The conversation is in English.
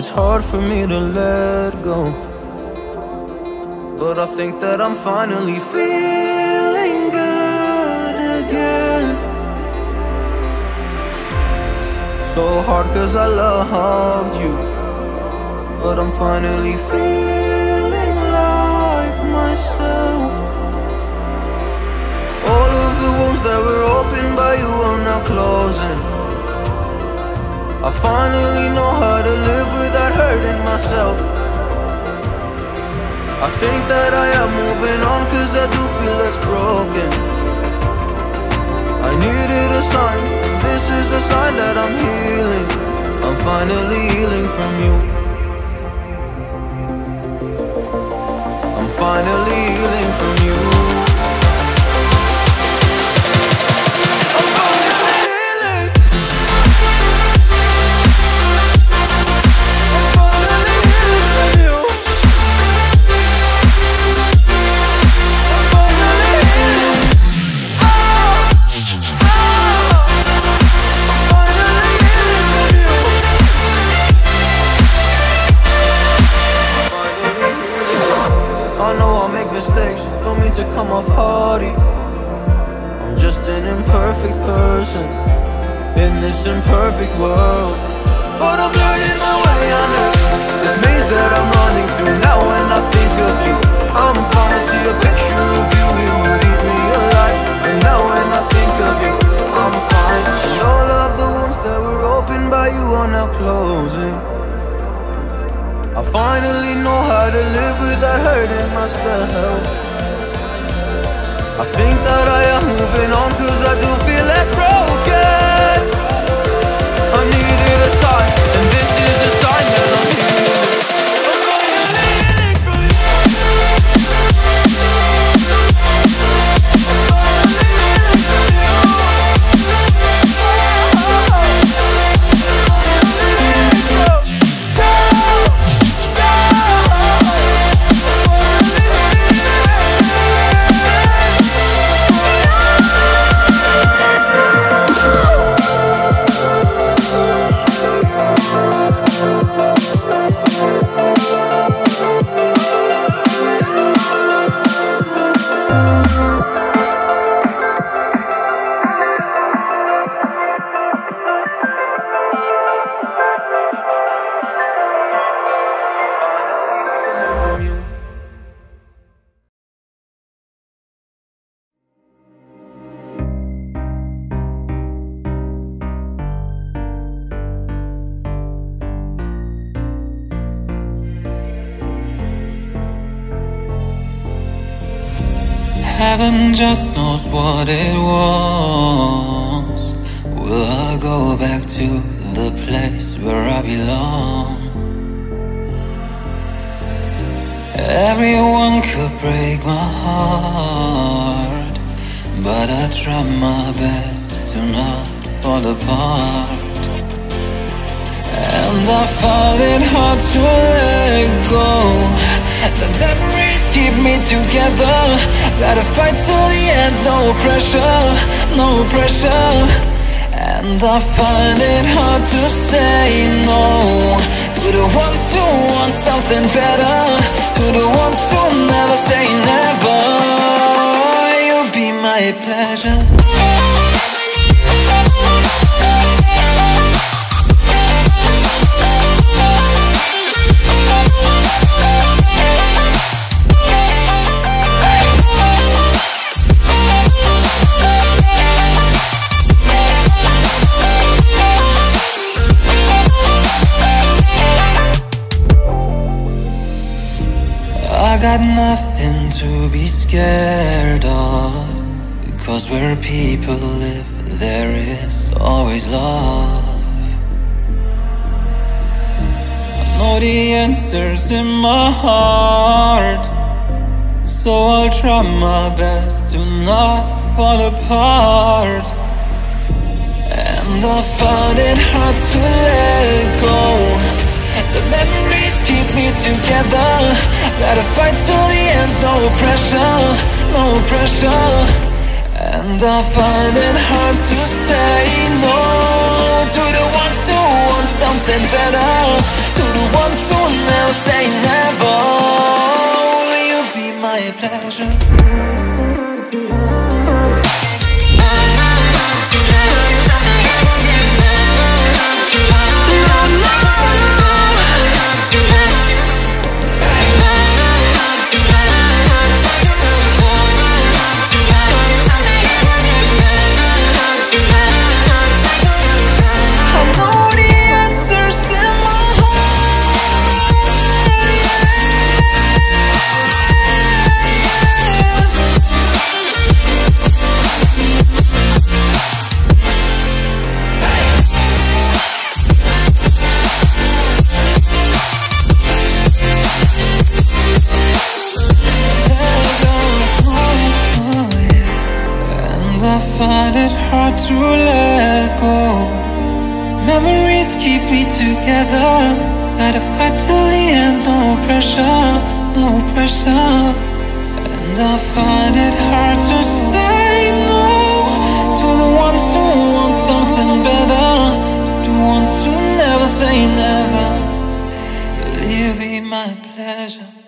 It's hard for me to let go, but I think that I'm finally feeling good again. So hard cause I loved you, but I'm finally feeling like myself. All of the wounds that were opened by you are now closing. I finally know how to live without hurting myself. I think that I am moving on cause I do feel less broken. I needed a sign, and this is the sign that I'm healing. I'm finally healing from you. I'm finally healing from you. Mistakes, don't mean to come off hardy. I'm just an imperfect person in this imperfect world, but I'm learning my way under this maze that I'm running through. Now when I think of you, I'm falling to a picture of you. You would eat me alive. And now when I think of you, I'm fine. And all of the wounds that were opened by you are now closing. I finally know how to live without hurting myself. I think that I am moving on cause I do feel less broken. I needed a sign, and this is the sign that I'm healing. Heaven just knows what it wants. Will I go back to the place where I belong? Everyone could break my heart, but I try my best to not fall apart. And I found it hard to let go. The memories keep me together. Gotta fight till the end, no pressure, no pressure. And I find it hard to say no to the ones who want something better, to the ones who never say never. You'll be my pleasure. I got nothing to be scared of, because where people live, there is always love. I know the answers in my heart, so I'll try my best to not fall apart. And I found it hard to let go. The memories keep me together. Gotta fight till the end, no pressure, no pressure. And I find it hard to say no to the ones who want something better, to the ones who never say never. Will you be my pleasure? Find it hard to let go. Memories keep me together. Gotta fight till the end, no pressure, no pressure. And I find it hard to say no to the ones who want something better, the ones who never say never. Will you be my pleasure?